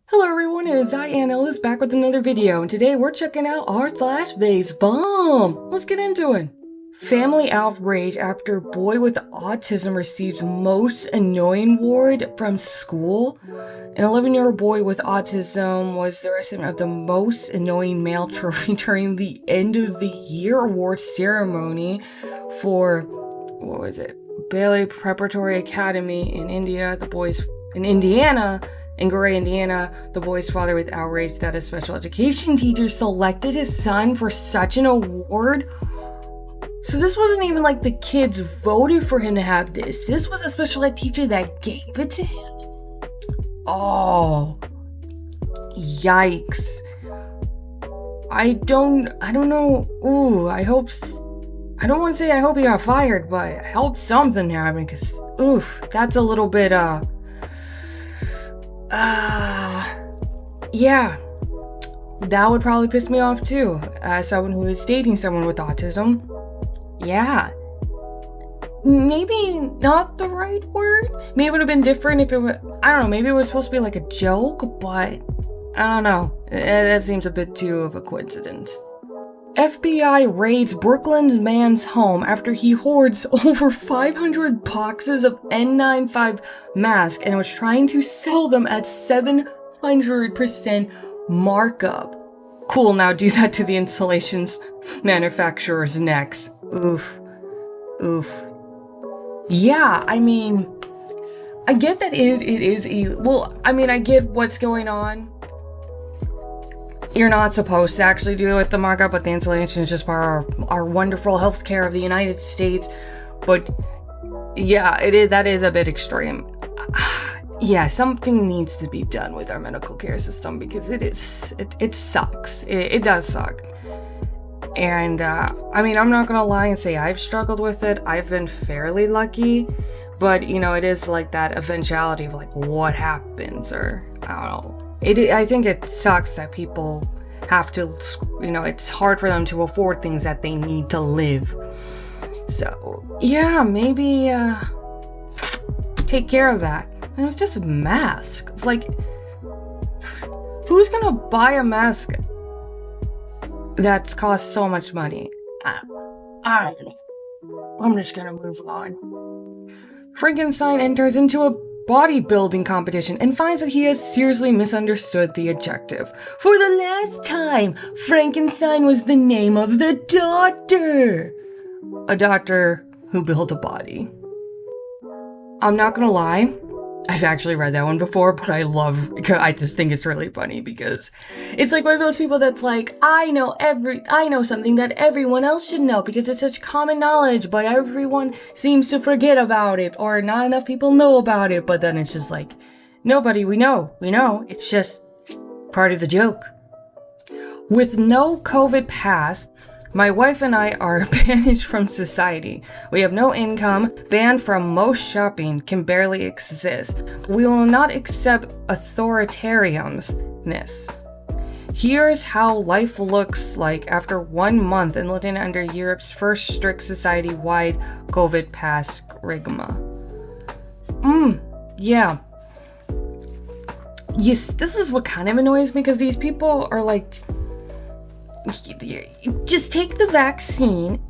Hello everyone, it's Ellis back with another video, and today we're checking out r/Facepalm. Let's get into it. Family outrage after boy with autism receives most annoying award from school. An 11-year-old boy with autism was the recipient of the most annoying male trophy during the end of the year award ceremony for, Bailey Preparatory Academy in Indiana. In Gray, Indiana, the boy's father was outraged that a special education teacher selected his son for such an award. So this wasn't even like the kids voted for him to have this. This was a special ed teacher that gave it to him. Oh, yikes. I don't know. Ooh, I don't want to say I hope he got fired, but I hope something happened, because, oof, that's a little bit, yeah, that would probably piss me off too, as someone who is dating someone with autism. Yeah. Maybe not the right word. Maybe it would have been different if it was, I don't know, maybe it was supposed to be like a joke, but I don't know. That seems a bit too of a coincidence. FBI raids Brooklyn man's home after he hoards over 500 boxes of N95 masks and was trying to sell them at 700% markup. Cool, now do that to the installations manufacturers next. Oof. Yeah, I mean, I get that it is I get what's going on. You're not supposed to actually do it with the markup, but the installation is just part of our wonderful healthcare of the United States. But yeah, that is a bit extreme. Yeah, something needs to be done with our medical care system, because it sucks. It does suck. And I'm not gonna lie and say I've struggled with it. I've been fairly lucky, but it is like that eventuality of like what happens, or I don't know. I think it sucks that people have to, it's hard for them to afford things that they need to live. So, yeah, maybe, take care of that. And it's just a mask. It's like, who's gonna buy a mask that's cost so much money? I don't know. I'm just gonna move on. Frankenstein enters into a bodybuilding competition and finds that he has seriously misunderstood the objective. For the last time, Frankenstein was the name of the doctor. A doctor who built a body. I'm not gonna lie, I've actually read that one before, but I just think it's really funny, because it's like one of those people that's like, I know something that everyone else should know because it's such common knowledge, but everyone seems to forget about it, or not enough people know about it. But then it's just like, nobody, we know, it's just part of the joke. With no COVID pass, my wife and I are banished from society. We have no income, banned from most shopping, can barely exist. We will not accept authoritarianness. Here's how life looks like after 1 month in living under Europe's first strict society-wide COVID pass rigma. Yeah. Yes, this is what kind of annoys me, because these people are like, just take the vaccine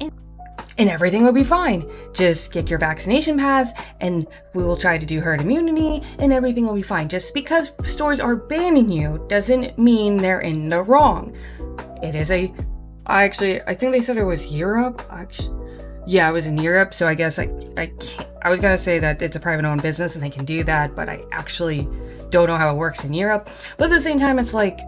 and everything will be fine. Just get your vaccination pass and we will try to do herd immunity and everything will be fine. Just because stores are banning you doesn't mean they're in the wrong. It is I think they said it was Europe. Yeah, it was in Europe, so I guess I was gonna say that it's a private owned business and they can do that, but I actually don't know how it works in Europe. But at the same time, it's like,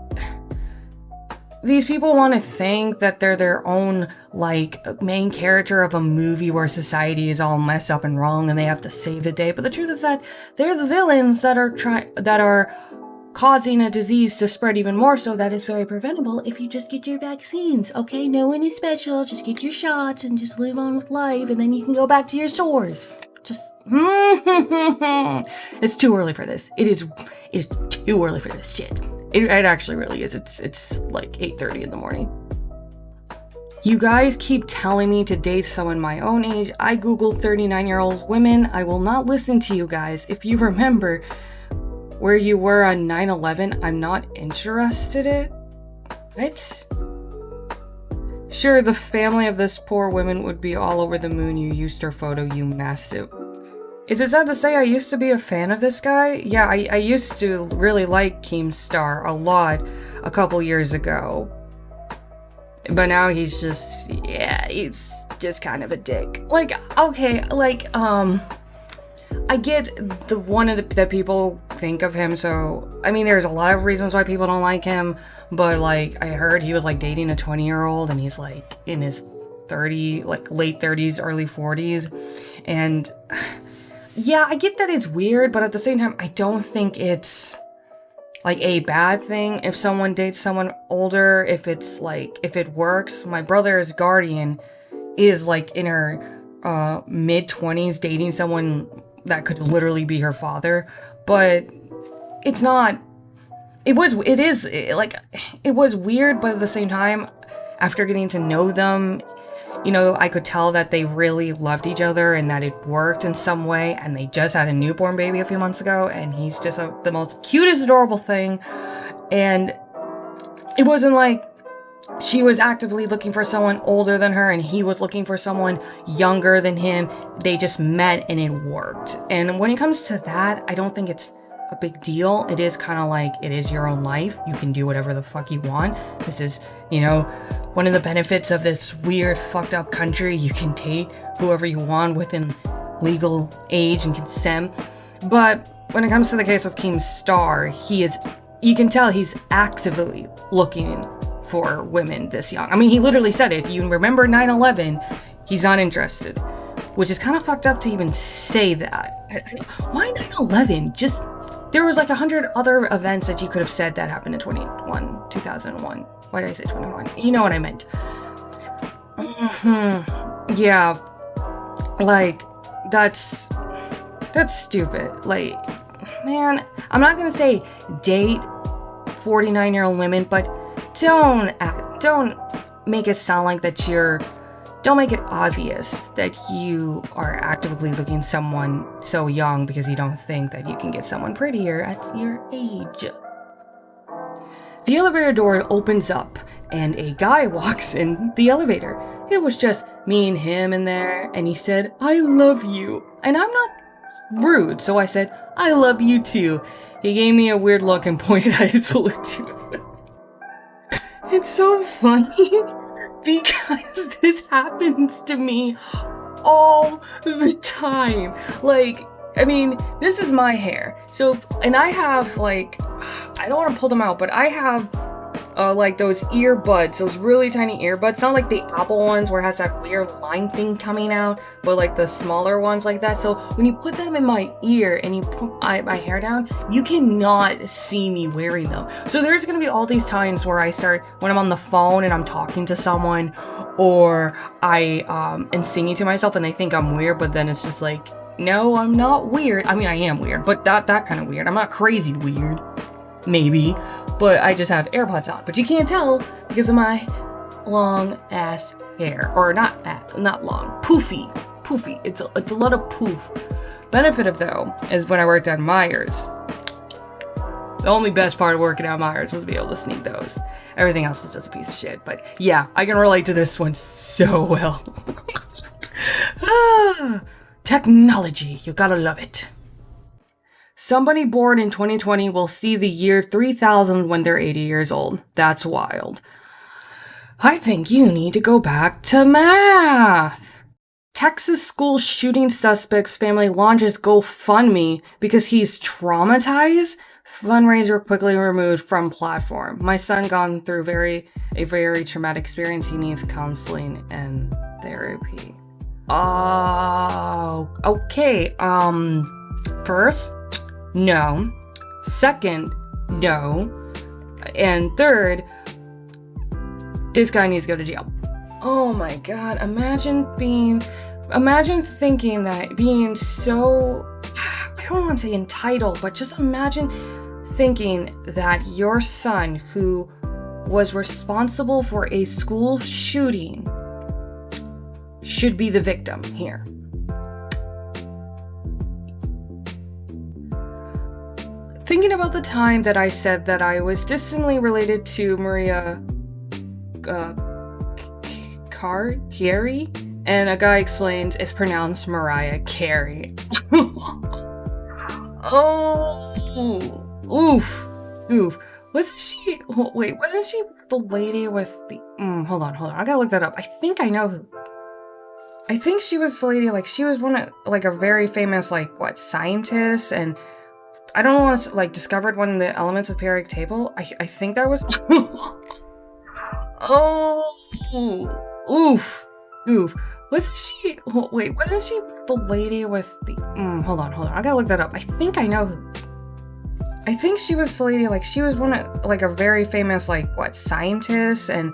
these people want to think that they're their own, like, main character of a movie where society is all messed up and wrong and they have to save the day. But the truth is that they're the villains that are causing a disease to spread even more, so that is very preventable if you just get your vaccines. Okay, no one is special. Just get your shots and just live on with life, and then you can go back to your stores. Just it's too early for this. It's too early for this shit. It actually really is. It's like 8:30 in the morning. You guys keep telling me to date someone my own age. I Google 39-year-old women. I will not listen to you guys. If you remember, where you were on 9/11, I'm not interested in. What? Sure, the family of this poor woman would be all over the moon. You used her photo, you massive. Is it sad to say I used to be a fan of this guy? Yeah, I used to really like Keemstar a lot a couple years ago. But now he's just, yeah, he's just kind of a dick. Like, okay, like, I get the one of the that people think of him, so, I mean, there's a lot of reasons why people don't like him, but, like, I heard he was, like, dating a 20-year-old, and he's, like, in his late 30s, early 40s, and, yeah, I get that it's weird, but at the same time, I don't think it's, like, a bad thing if someone dates someone older, if it works. My brother's guardian is, like, in her, mid-20s dating someone that could literally be her father, but it's not, it was weird, but at the same time, after getting to know them, you know, I could tell that they really loved each other and that it worked in some way, and they just had a newborn baby a few months ago, and he's just the most cutest, adorable thing, and it wasn't like she was actively looking for someone older than her and he was looking for someone younger than him. They just met and it worked. And when it comes to that, I don't think it's a big deal. It is kind of like, it is your own life. You can do whatever the fuck you want. This is, you know, one of the benefits of this weird, fucked up country. You can date whoever you want within legal age and consent. But when it comes to the case of Keemstar, you can tell he's actively looking for women this young. I mean, he literally said it. If you remember 9/11, he's not interested. Which is kind of fucked up to even say that. Why 9/11? Just, there was like 100 other events that you could have said that happened in 2001. Why did I say 21? You know what I meant. Yeah. Like, that's stupid. Like, man, I'm not gonna say date 49-year-old women, but don't make it sound like don't make it obvious that you are actively looking someone so young because you don't think that you can get someone prettier at your age. The elevator door opens up and a guy walks in the elevator. It was just me and him in there, and he said, "I love you." And I'm not rude, so I said, "I love you too." He gave me a weird look and pointed at his Bluetooth. It's so funny because this happens to me all the time. Like, I mean, this is my hair. So, and I have like, I don't want to pull them out, but I have like those earbuds, those really tiny earbuds, not like the Apple ones where it has that weird line thing coming out, but like the smaller ones like that. So when you put them in my ear and you put my hair down, you cannot see me wearing them. So there's gonna be all these times where when I'm on the phone and I'm talking to someone, or I am singing to myself and they think I'm weird, but then it's just like, no, I'm not weird. I mean, I am weird, but that kind of weird. I'm not crazy weird. Maybe, but I just have AirPods on. But you can't tell because of my long ass hair, or not long, poofy. It's a lot of poof. Benefit of though is when I worked at Myers. The only best part of working at Myers was to be able to sneak those. Everything else was just a piece of shit. But yeah, I can relate to this one so well. Technology, you gotta love it. Somebody born in 2020 will see the year 3000 when they're 80 years old. That's wild. I think you need to go back to math. Texas school shooting suspect's family launches GoFundMe because he's traumatized. Fundraiser quickly removed from platform. My son gone through a very traumatic experience. He needs counseling and therapy. Oh, okay. First, no. Second, no. And third, this guy needs to go to jail. Oh my god, imagine thinking that being so, I don't want to say entitled, but just imagine thinking that your son, who was responsible for a school shooting, should be the victim here. Thinking about the time that I said that I was distantly related to Maria Carey, and a guy explains it's pronounced Mariah Carey. Oh, oof. Wasn't she? Wait, wasn't she the lady with the? Hold on. I gotta look that up. I think I know who. I think she was the lady. Like she was one of like a very famous scientist, and I don't know what discovered one of the elements of the periodic table. I think that was. Oh, oof. Wasn't she? Wait, wasn't she the lady with the? Hold on. I gotta look that up. I think I know who. I think she was the lady. Like she was one of like a very famous scientist, and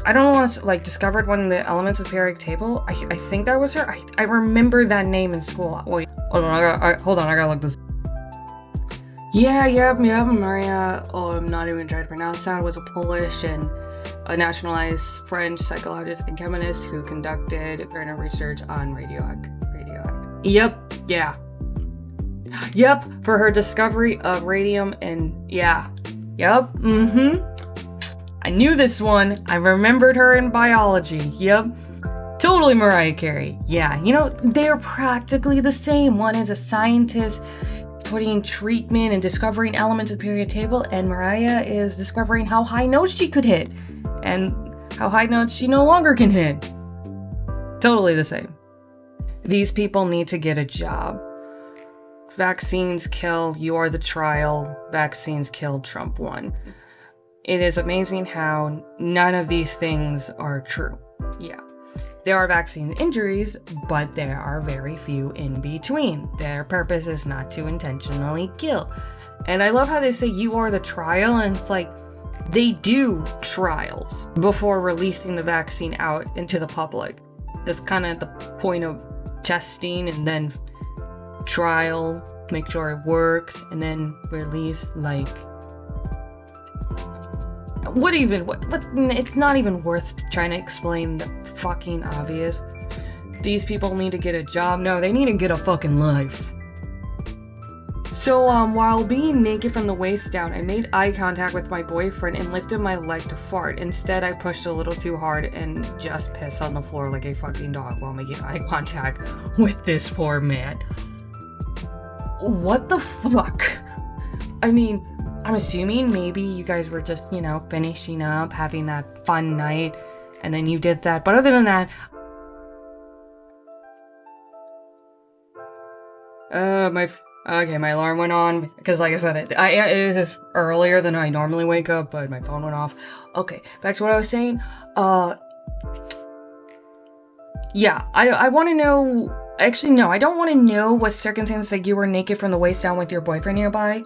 I don't know what discovered one of the elements of the periodic table. I think that was her. I remember that name in school. Wait, hold on. I gotta look this. Yeah, Maria. Oh, I'm not even trying to pronounce that. Was a Polish and a nationalized French psychologist and chemist who conducted experimental research on radioactive. Yep, for her discovery of radium and I knew this one. I remembered her in biology. Yep. Totally Mariah Carey. Yeah, they're practically the same. One is a scientist putting treatment and discovering elements of the periodic table, and Mariah is discovering how high notes she could hit and how high notes she no longer can hit. Totally the same. These people need to get a job. Vaccines kill, you're the trial. Vaccines killed, Trump won. It is amazing how none of these things are true. Yeah. There are vaccine injuries, but there are very few in between. Their purpose is not to intentionally kill. And I love how they say you are the trial, and it's like they do trials before releasing the vaccine out into the public. That's kind of the point of testing, and then trial, make sure it works, and then release. It's not even worth trying to explain the fucking obvious. These people need to get a job. No, they need to get a fucking life. So, while being naked from the waist down, I made eye contact with my boyfriend and lifted my leg to fart. Instead, I pushed a little too hard and just pissed on the floor like a fucking dog while making eye contact with this poor man. What the fuck? I mean, I'm assuming maybe you guys were just, finishing up, having that fun night, and then you did that. But other than that, my alarm went on because, like I said, it is just earlier than I normally wake up, but my phone went off. Okay, back to what I was saying. Yeah, I want to know. Actually, no, I don't want to know what circumstance that you were naked from the waist down with your boyfriend nearby.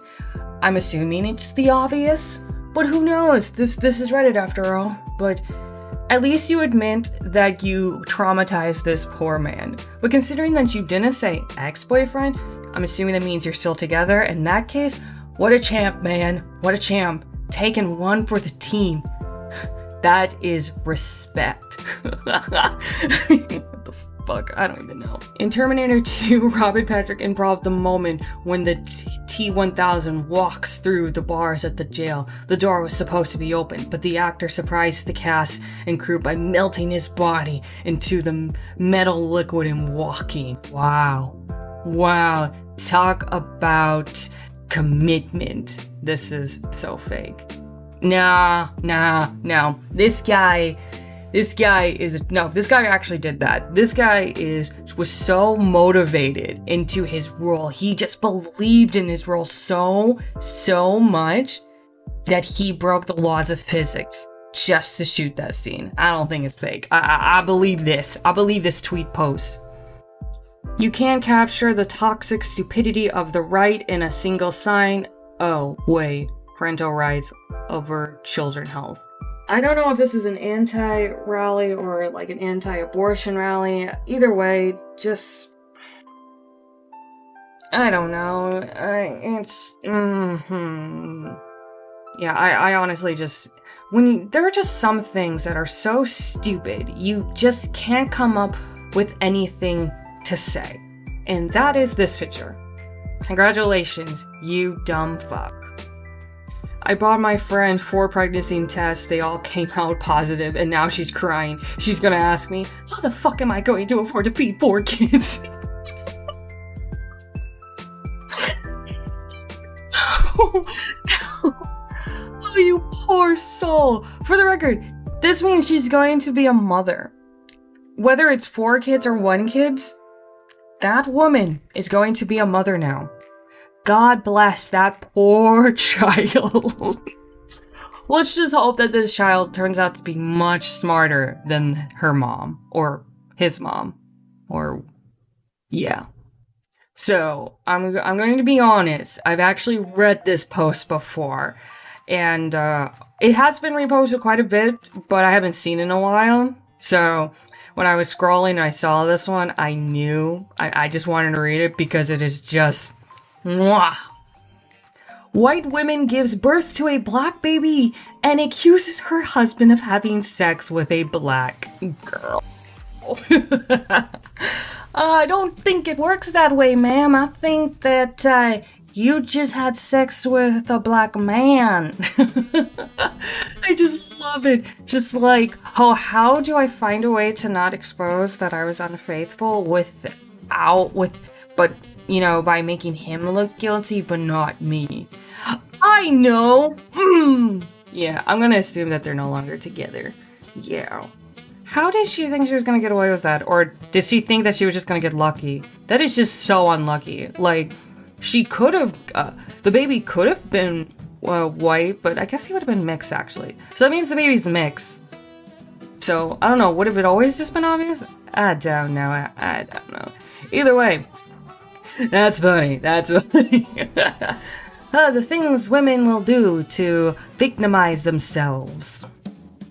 I'm assuming it's the obvious, but who knows? This is Reddit after all. But at least you admit that you traumatized this poor man. But considering that you didn't say ex-boyfriend, I'm assuming that means you're still together. In that case, what a champ, man. What a champ. Taking one for the team. That is respect. What the fuck? I don't even know. In Terminator 2, Robert Patrick improv the moment when the T-1000 walks through the bars at the jail. The door was supposed to be open, but the actor surprised the cast and crew by melting his body into the metal liquid and walking. Wow. Talk about commitment. This is so fake. No. This guy actually did that. This guy was so motivated into his role. He just believed in his role so much that he broke the laws of physics just to shoot that scene. I don't think it's fake. I believe this. I believe this tweet post. You can't capture the toxic stupidity of the right in a single sign. Oh, wait. Parental rights over children's health. I don't know if this is an anti-rally or like an anti-abortion rally. Either way, just... I don't know. Yeah, I honestly just... there are just some things that are so stupid, you just can't come up with anything to say. And that is this picture. Congratulations, you dumb fuck. I bought my friend 4 pregnancy tests, they all came out positive, and now she's crying. She's gonna ask me, how the fuck am I going to afford to feed 4 kids? Oh, you poor soul. For the record, this means she's going to be a mother. Whether it's 4 kids or 1 kid, that woman is going to be a mother now. God bless that poor child. Let's just hope that this child turns out to be much smarter than her mom, or his mom, or yeah. So, I'm going to be honest, I've actually read this post before, and it has been reposted quite a bit, but I haven't seen it in a while. So, when I was scrolling and I saw this one, I knew, I just wanted to read it because it is just, mwah. White woman gives birth to a black baby and accuses her husband of having sex with a black girl. I don't think it works that way, ma'am. I think that you just had sex with a black man. I just love it. Just like, oh, how do I find a way to not expose that I was unfaithful but, you know, by making him look guilty, but not me. I know. Yeah, I'm gonna assume that they're no longer together. Yeah. How did she think she was gonna get away with that? Or did she think that she was just gonna get lucky? That is just so unlucky. Like, she could have, the baby could have been white, but I guess he would have been mixed, actually. So that means the baby's mixed. So, I don't know, would have it always just been obvious? I don't know, I don't know. Either way, that's funny, that's funny. The things women will do to victimize themselves.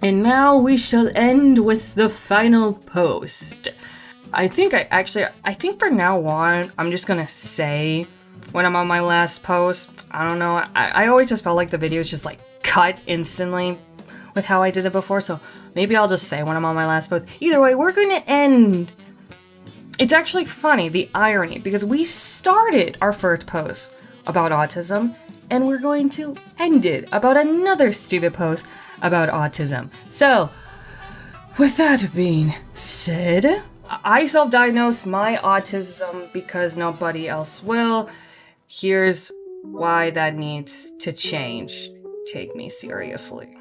And now we shall end with the final post. I think for now on, I'm just gonna say when I'm on my last post, I don't know, I always just felt like the videos just like cut instantly with how I did it before, so maybe I'll just say when I'm on my last post. Either way, we're gonna end. It's actually funny, the irony, because we started our first post about autism, and we're going to end it about another stupid post about autism. So, with that being said, I self-diagnosed my autism because nobody else will. Here's why that needs to change. Take me seriously.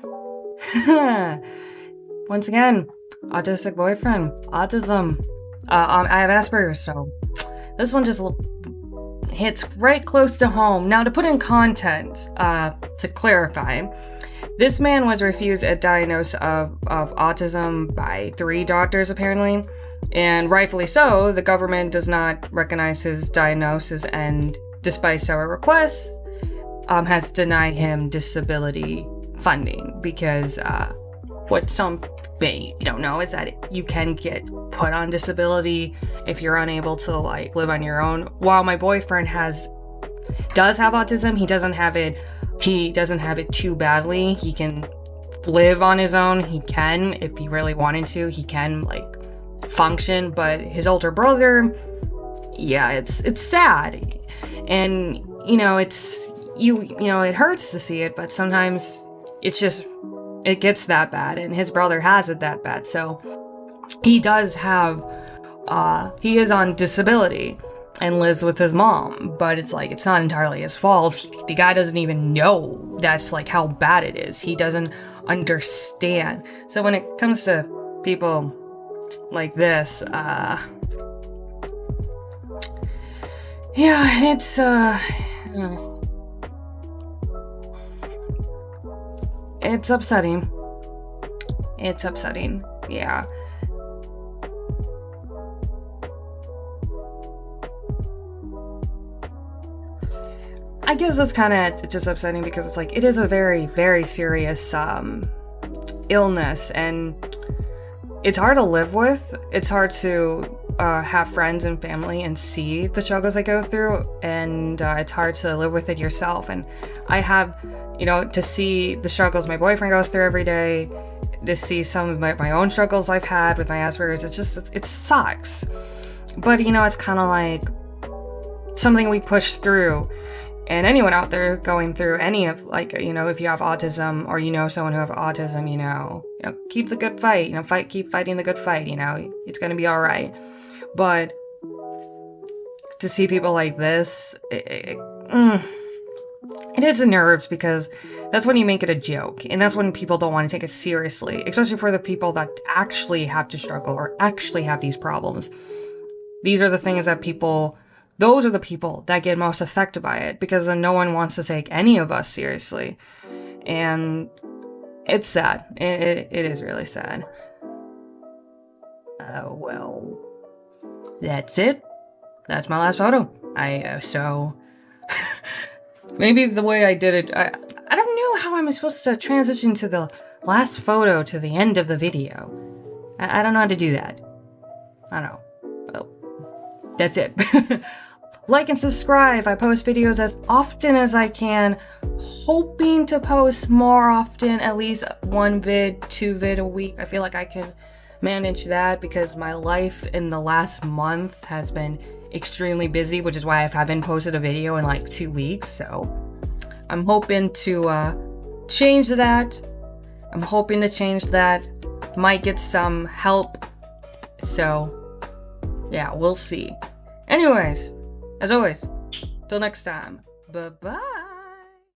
Once again, autistic boyfriend, autism. I have Asperger's, so this one just hits right close to home. Now, to put in context, to clarify, this man was refused a diagnosis of autism by 3 doctors, apparently, and rightfully so. The government does not recognize his diagnosis, and despite several requests, has denied him disability funding because what some don't know is that you can get put on disability if you're unable to like live on your own. While my boyfriend does have autism, he doesn't have it too badly. He can live on his own. He can, if he really wanted to, he can like function. But his older brother, yeah, it's sad, and you know it's it hurts to see it, but sometimes it gets that bad, and his brother has it that bad. So he does have, he is on disability and lives with his mom, but it's like, it's not entirely his fault. The guy doesn't even know that's like how bad it is. He doesn't understand. So when it comes to people like this, yeah, it's upsetting. It's upsetting, yeah. I guess that's kind of just upsetting because it's like, it is a very, very serious illness, and it's hard to live with. It's hard to have friends and family and see the struggles I go through, and it's hard to live with it yourself. And I have, to see the struggles my boyfriend goes through every day, to see some of my own struggles I've had with my Asperger's, it sucks. But it's kind of like, something we push through. And anyone out there going through any of, like, you know, if you have autism or you know someone who have autism, you know, keep the good fight, you know, keep fighting the good fight, you know, it's gonna be all right. But to see people like this, it hits the nerves, because that's when you make it a joke, and that's when people don't want to take it seriously, especially for the people that actually have to struggle or actually have these problems. These are the things that those are the people that get most affected by it, because then no one wants to take any of us seriously. And it's sad. It is really sad. Well, that's it. That's my last photo. So maybe the way I did it, I don't know how I'm supposed to transition to the last photo to the end of the video. I don't know how to do that. I don't know. Well, that's it. Like and subscribe. I post videos as often as I can, hoping to post more often, at least 1 vid, 2 vid a week. I feel like I can manage that, because my life in the last month has been extremely busy, which is why I haven't posted a video in like 2 weeks. So I'm hoping to change that. Might get some help. So yeah, we'll see. Anyways, as always, till next time, bye-bye.